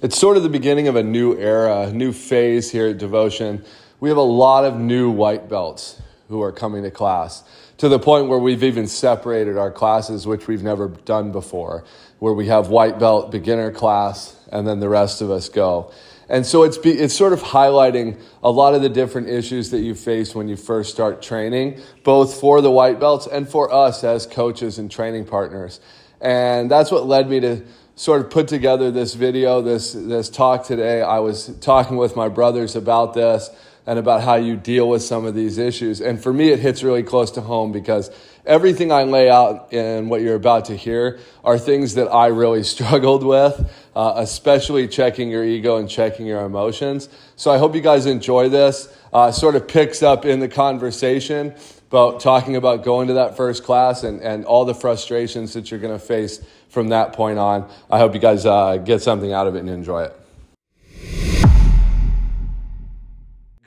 It's sort of the beginning of a new era, a new phase here at Devotion. We have a lot of new white belts who are coming to class, to the point where we've even separated our classes, which we've never done before, where we have white belt beginner class and then the rest of us go. And so it's sort of highlighting a lot of the different issues that you face when you first start training, both for the white belts and for us as coaches and training partners. And that's what led me to sort of put together this video, this talk today. I was talking with my brothers about this and about how you deal with some of these issues. And for me, it hits really close to home because everything I lay out in what you're about to hear are things that I really struggled with, especially checking your ego and checking your emotions. So I hope you guys enjoy this. Sort of picks up in the conversation about talking about going to that first class and all the frustrations that you're going to face from that point on. I hope you guys get something out of it and enjoy it.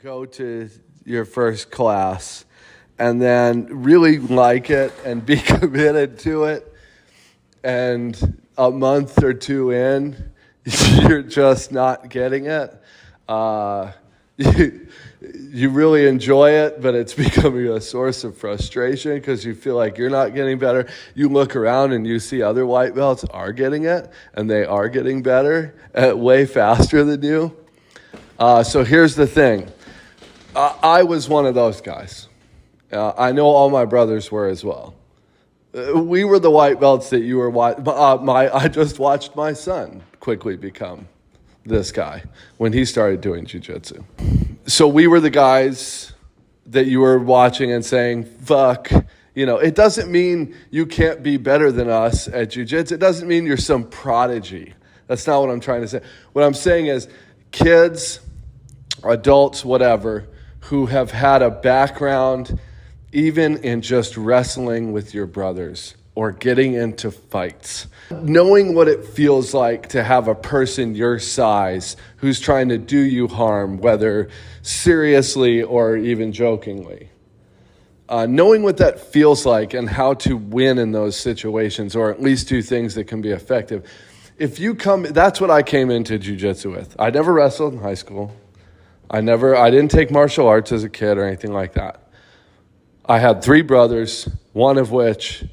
Go to your first class and then really like it and be committed to it. And a month or two in, you're just not getting it. You really enjoy it, but it's becoming a source of frustration because you feel like you're not getting better. You look around and you see other white belts are getting it, and they are getting better way faster than you. So here's the thing. I was one of those guys. I know all my brothers were as well. We were the white belts that you were I just watched my son quickly become this guy when he started doing jiu-jitsu. So we were the guys that you were watching and saying, fuck, it doesn't mean you can't be better than us at jiu-jitsu. It doesn't mean you're some prodigy. That's not what I'm trying to say. What I'm saying is kids, adults, whatever, who have had a background even in just wrestling with your brothers or getting into fights, knowing what it feels like to have a person your size who's trying to do you harm, whether seriously or even jokingly. Knowing what that feels like and how to win in those situations, or at least do things that can be effective. That's what I came into jiu-jitsu with. I never wrestled in high school. I didn't take martial arts as a kid or anything like that. I had 3 brothers, one of which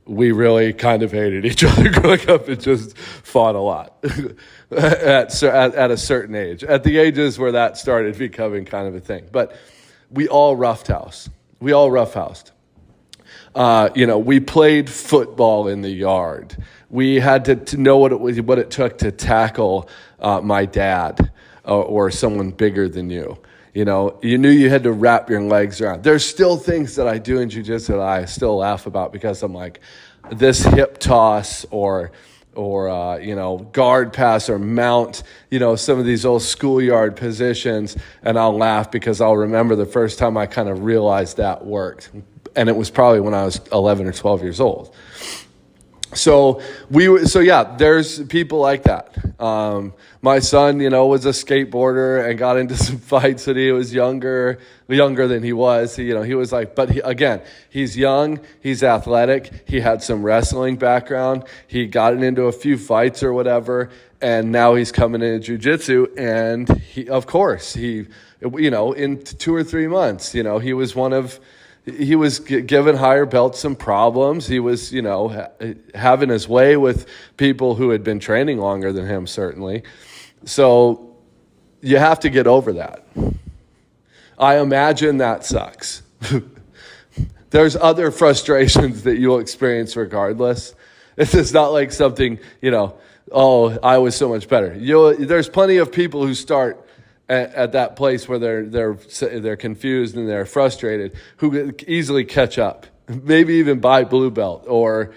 we really kind of hated each other growing up and just fought a lot at a certain age, at the ages where that started becoming kind of a thing. But we all roughhoused. We played football in the yard. We had to know what it took to tackle my dad or someone bigger than you. You knew you had to wrap your legs around. There's still things that I do in jiu-jitsu that I still laugh about because I'm like, this hip toss or guard pass or mount, some of these old schoolyard positions, and I'll laugh because I'll remember the first time I kind of realized that worked. And it was probably when I was 11 or 12 years old. So there's people like that. My son, was a skateboarder and got into some fights when he was younger than he was. He was like, he's young, he's athletic, he had some wrestling background, he got into a few fights or whatever, and now he's coming into jiu-jitsu, and in 2 or 3 months, he was giving higher belts some problems. He was, having his way with people who had been training longer than him, certainly. So you have to get over that. I imagine that sucks. There's other frustrations that you'll experience regardless. It's not like something, I was so much better. There's plenty of people who start at that place where they're confused and they're frustrated, who easily catch up, maybe even by blue belt or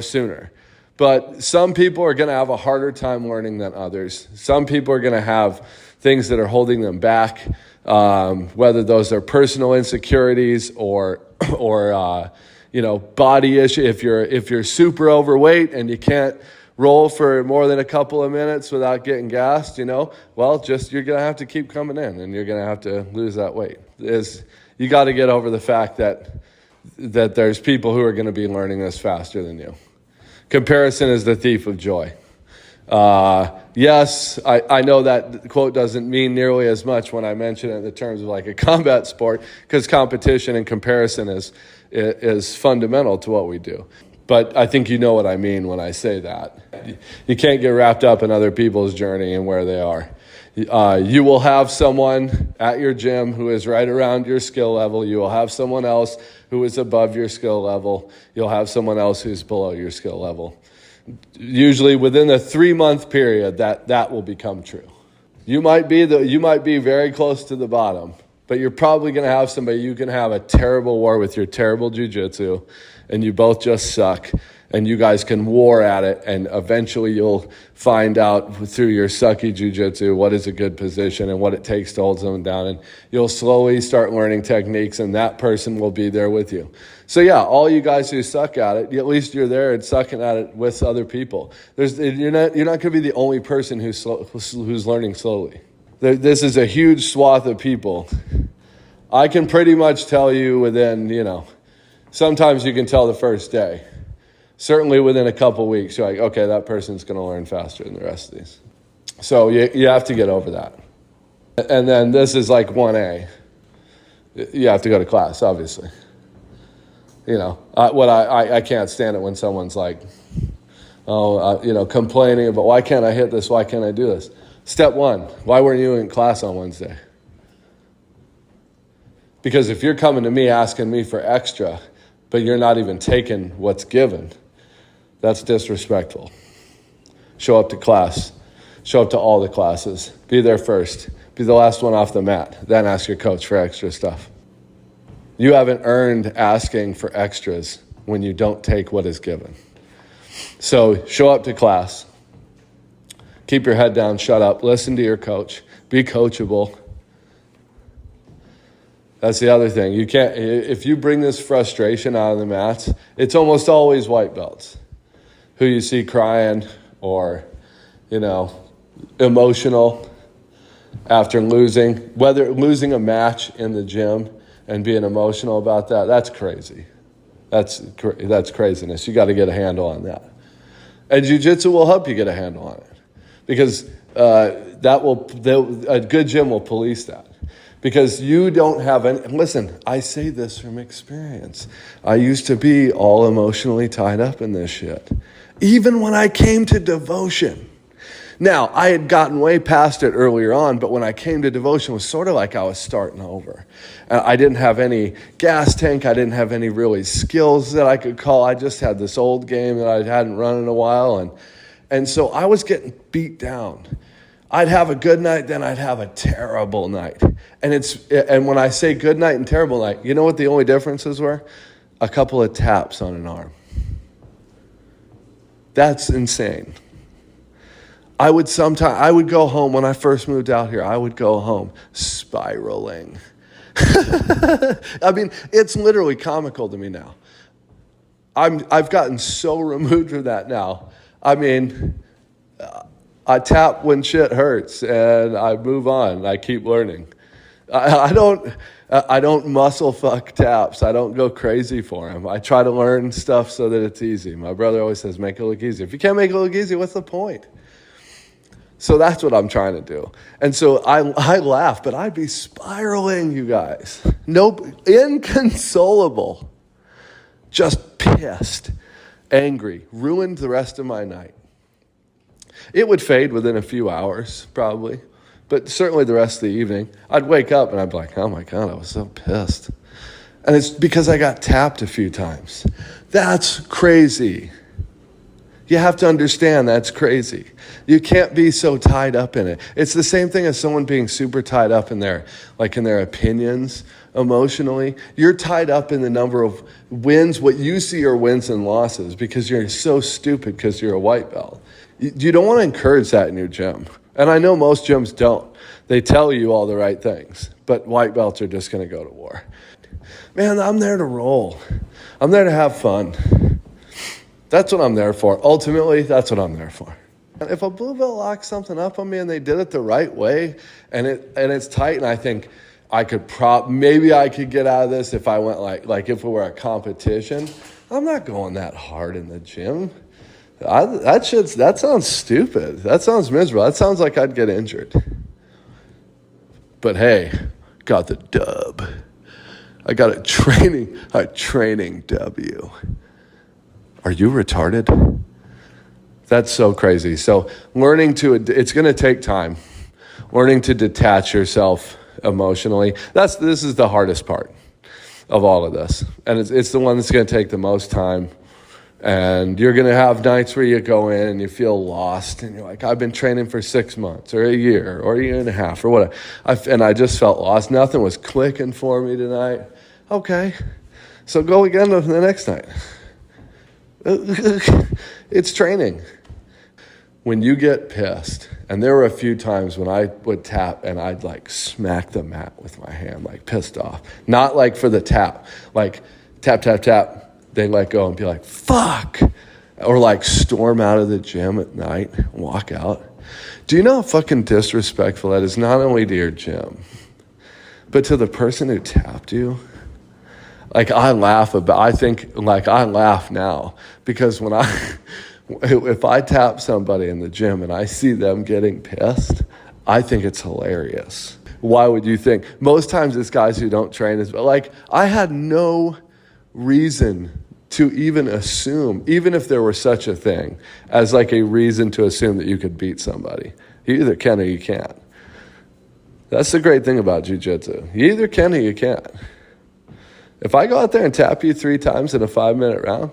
sooner. But some people are going to have a harder time learning than others. Some people are going to have things that are holding them back, whether those are personal insecurities or body issue. If you're super overweight and you can't roll for more than a couple of minutes without getting gassed, you're going to have to keep coming in and you're going to have to lose that weight. You got to get over the fact that there's people who are going to be learning this faster than you. Comparison is the thief of joy. Yes, I know that quote doesn't mean nearly as much when I mention it in the terms of like a combat sport, because competition and comparison is fundamental to what we do. But I think you know what I mean when I say that. You can't get wrapped up in other people's journey and where they are. You will have someone at your gym who is right around your skill level. You will have someone else who is above your skill level. You'll have someone else who's below your skill level. Usually within a 3-month period, that will become true. You might be very close to the bottom, but you're probably going to have somebody you can have a terrible war with your terrible jiu-jitsu, and you both just suck, and you guys can war at it, and eventually you'll find out through your sucky jiu-jitsu what is a good position and what it takes to hold someone down, and you'll slowly start learning techniques, and that person will be there with you. So yeah, all you guys who suck at it, at least you're there and sucking at it with other people. You're not going to be the only person who's learning slowly. This is a huge swath of people. I can pretty much tell you within, sometimes you can tell the first day. Certainly within a couple weeks, you're like, okay, that person's going to learn faster than the rest of these. So you have to get over that. And then this is like 1A. You have to go to class, obviously. I can't stand it when someone's like, complaining about, why can't I hit this? Why can't I do this? Step 1, why weren't you in class on Wednesday? Because if you're coming to me asking me for extra, but you're not even taking what's given, that's disrespectful. Show up to class. Show up to all the classes. Be there first. Be the last one off the mat. Then ask your coach for extra stuff. You haven't earned asking for extras when you don't take what is given. So show up to class. Keep your head down, shut up, listen to your coach, be coachable. That's the other thing. You can't, if you bring this frustration out of the mats, it's almost always white belts who you see crying or, emotional after losing, whether losing a match in the gym and being emotional about that. That's crazy. That's craziness. You got to get a handle on that. And jiu-jitsu will help you get a handle on it, because a good gym will police that. Because you don't have any, listen, I say this from experience. I used to be all emotionally tied up in this shit, even when I came to devotion. Now, I had gotten way past it earlier on, but when I came to devotion, it was sort of like I was starting over. I didn't have any gas tank. I didn't have any really skills that I could call. I just had this old game that I hadn't run in a while. And so I was getting beat down. I'd have a good night, then I'd have a terrible night. And when I say good night and terrible night, you know what the only differences were? A couple of taps on an arm. That's insane. I would go home when I first moved out here. I would go home spiraling. I mean, it's literally comical to me now. I've gotten so removed from that now. I mean, I tap when shit hurts, and I move on. I keep learning. I don't muscle fuck taps. I don't go crazy for them. I try to learn stuff so that it's easy. My brother always says, make it look easy. If you can't make it look easy, what's the point? So that's what I'm trying to do. And so I laugh, but I'd be spiraling, you guys. Inconsolable. Just pissed, angry, ruined the rest of my night. It would fade within a few hours, probably. But certainly the rest of the evening, I'd wake up and I'd be like, oh my God, I was so pissed. And it's because I got tapped a few times. That's crazy. You have to understand that's crazy. You can't be so tied up in it. It's the same thing as someone being super tied up in their opinions emotionally. You're tied up in the number of wins. What you see are wins and losses because you're so stupid because you're a white belt. You don't want to encourage that in your gym. And I know most gyms don't. They tell you all the right things, but white belts are just going to go to war. Man, I'm there to roll. I'm there to have fun. That's what I'm there for. Ultimately, that's what I'm there for. If a blue belt locks something up on me and they did it the right way and it's tight, and I think I could maybe I could get out of this if I went like if it were a competition, I'm not going that hard in the gym. That sounds stupid. That sounds miserable. That sounds like I'd get injured. But hey, got the dub. I got a training W. Are you retarded? That's so crazy. So it's going to take time. Learning to detach yourself emotionally. This is the hardest part of all of this. And it's the one that's going to take the most time. And you're going to have nights where you go in and you feel lost. And you're like, I've been training for 6 months or a year or a year and a half or whatever. And I just felt lost. Nothing was clicking for me tonight. Okay. So go again the next night. It's training. When you get pissed, and there were a few times when I would tap and I'd like smack the mat with my hand, like pissed off. Not like for the tap, like tap, tap, tap. They let go and be like, fuck. Or like storm out of the gym at night, walk out. Do you know how fucking disrespectful that is, not only to your gym, but to the person who tapped you? Like I laugh now because if I tap somebody in the gym and I see them getting pissed, I think it's hilarious. Why would you think? Most times it's guys who don't train as well. Like I had no reason to even assume, even if there were such a thing as like a reason to assume that you could beat somebody. You either can or you can't. That's the great thing about jiu-jitsu. You either can or you can't. If I go out there and tap you 3 times in a 5-minute round,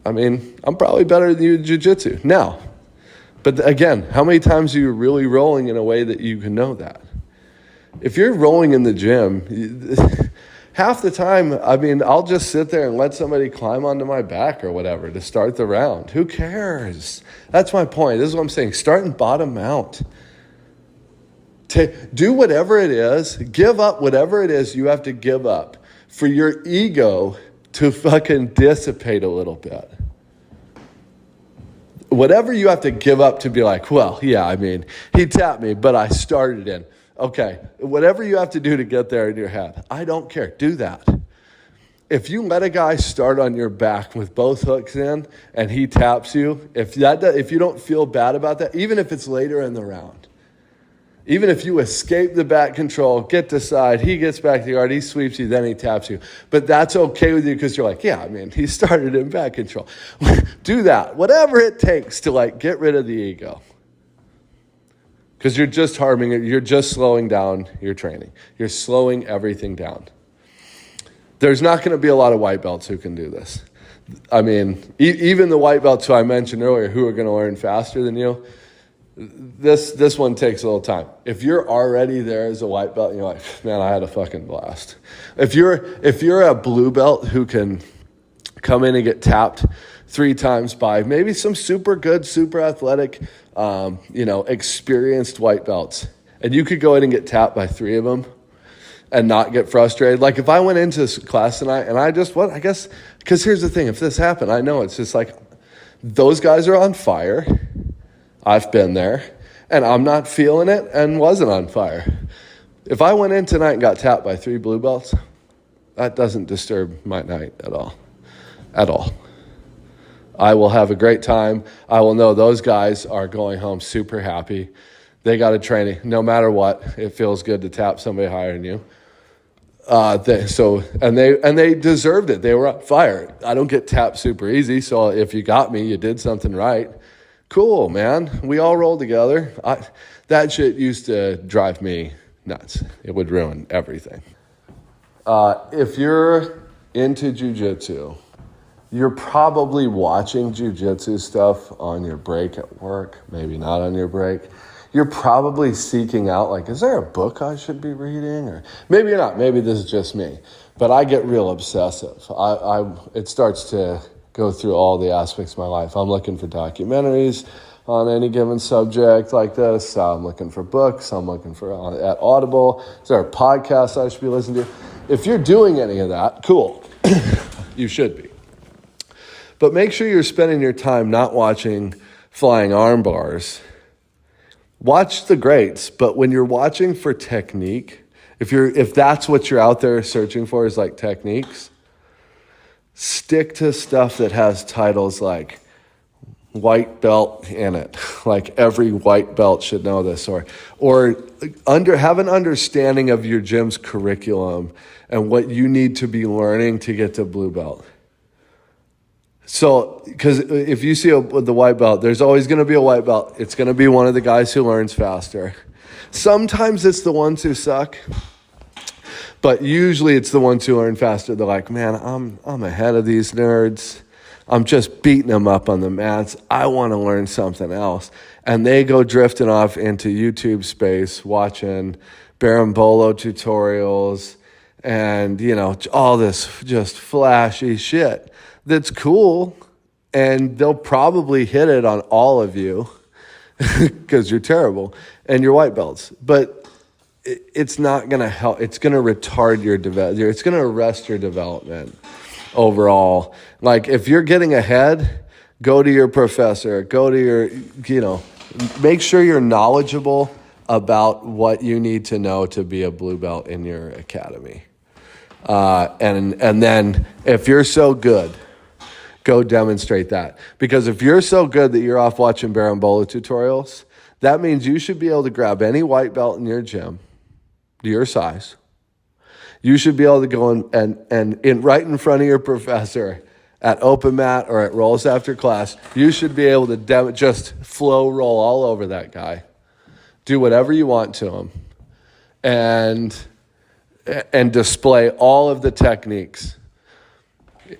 I mean, I'm probably better than you in jiu-jitsu. Now, but again, how many times are you really rolling in a way that you can know that? If you're rolling in the gym, half the time, I mean, I'll just sit there and let somebody climb onto my back or whatever to start the round. Who cares? That's my point. This is what I'm saying. Start and bottom out. Do whatever it is. Give up whatever it is you have to give up for your ego to fucking dissipate a little bit. Whatever you have to give up to be like, well, yeah, I mean, he tapped me, but I started in. Okay, whatever you have to do to get there in your head, I don't care. Do that. If you let a guy start on your back with both hooks in and he taps you, if you don't feel bad about that, even if it's later in the round, even if you escape the back control, get to side, he gets back to the guard, he sweeps you, then he taps you. But that's okay with you because you're like, yeah, I mean, he started in back control. Do that. Whatever it takes to like get rid of the ego. Because you're just harming it. You're just slowing down your training. You're slowing everything down. There's not going to be a lot of white belts who can do this. I mean, even the white belts who I mentioned earlier who are going to learn faster than you, this one takes a little time. If you're already there as a white belt and you're like, man, I had a fucking blast. If you're a blue belt who can come in and get tapped 3 times by maybe some super good, super athletic, experienced white belts, and you could go in and get tapped by 3 of them and not get frustrated. Like if I went into class tonight and I guess, because here's the thing, if this happened, I know it's just like, those guys are on fire. I've been there and I'm not feeling it and wasn't on fire. If I went in tonight and got tapped by 3 blue belts, that doesn't disturb my night at all. At all. I will have a great time. I will know those guys are going home super happy. They got a training. No matter what, it feels good to tap somebody higher than you. They deserved it. They were on fire. I don't get tapped super easy, so if you got me, you did something right. Cool, man. We all roll together. That shit used to drive me nuts. It would ruin everything. If you're into jiu-jitsu, you're probably watching jiu-jitsu stuff on your break at work, maybe not on your break. You're probably seeking out, like, is there a book I should be reading? Or maybe you're not. Maybe this is just me. But I get real obsessive. It starts to go through all the aspects of my life. I'm looking for documentaries on any given subject like this. I'm looking for books. I'm looking for at Audible. Is there a podcast I should be listening to? If you're doing any of that, cool. You should be. But make sure you're spending your time not watching flying arm bars. Watch the greats, but when you're watching for technique, if that's what you're out there searching for is like techniques, stick to stuff that has titles like white belt in it. Like every white belt should know this, or have an understanding of your gym's curriculum and what you need to be learning to get to blue belt. So, because if you see the white belt, there's always going to be a white belt. It's going to be one of the guys who learns faster. Sometimes it's the ones who suck, but usually it's the ones who learn faster. They're like, man, I'm ahead of these nerds. I'm just beating them up on the mats. I want to learn something else. And they go drifting off into YouTube space, watching Berimbolo tutorials and, all this just flashy shit that's cool. And they'll probably hit it on all of you because you're terrible and you're white belts. But it's not going to help. It's going to retard your development. It's going to arrest your development overall. Like if you're getting ahead, go to your professor, go to your, make sure you're knowledgeable about what you need to know to be a blue belt in your academy. And then if you're so good, go demonstrate that. Because if you're so good that you're off watching Berimbolo tutorials, that means you should be able to grab any white belt in your gym, your size. You should be able to go and right in front of your professor at open mat or at rolls after class, you should be able to just flow roll all over that guy. Do whatever you want to him. And display all of the techniques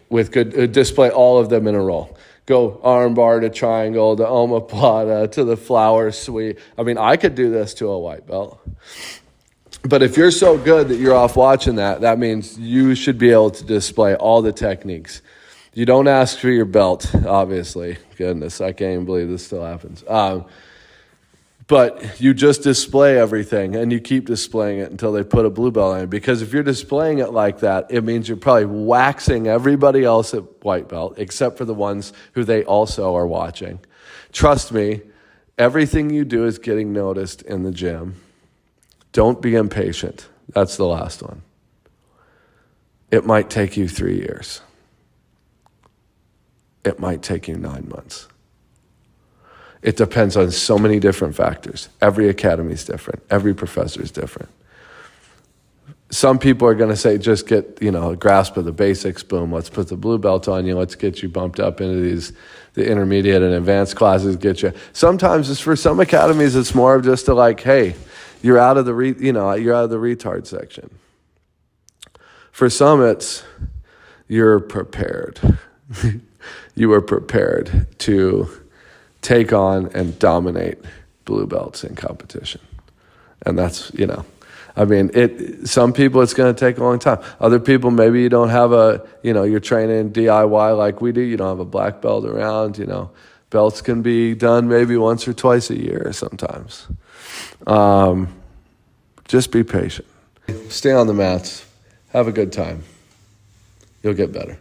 with good, display all of them in a roll. Go arm bar to triangle, to omoplata, to the flower sweep. I mean, I could do this to a white belt. But if you're so good that you're off watching that means you should be able to display all the techniques. You don't ask for your belt, obviously. Goodness, I can't even believe this still happens. But you just display everything, and you keep displaying it until they put a blue belt on it. Because if you're displaying it like that, it means you're probably waxing everybody else at white belt, except for the ones who they also are watching. Trust me, everything you do is getting noticed in the gym. Don't be impatient. That's the last one. It might take you 3 years. It might take you 9 months. It depends on so many different factors. Every academy is different. Every professor is different. Some people are going to say, just get, a grasp of the basics. Boom, let's put the blue belt on you. Let's get you bumped up into the intermediate and advanced classes. Get you. Sometimes it's for some academies, it's more of just hey, you're out of the retard section. For some, it's you're prepared. You are prepared to take on and dominate blue belts in competition. And that's, some people it's going to take a long time. Other people, maybe you don't have you're training DIY like we do. You don't have a black belt around, belts can be done maybe once or twice a year sometimes. Just be patient. Stay on the mats. Have a good time. You'll get better.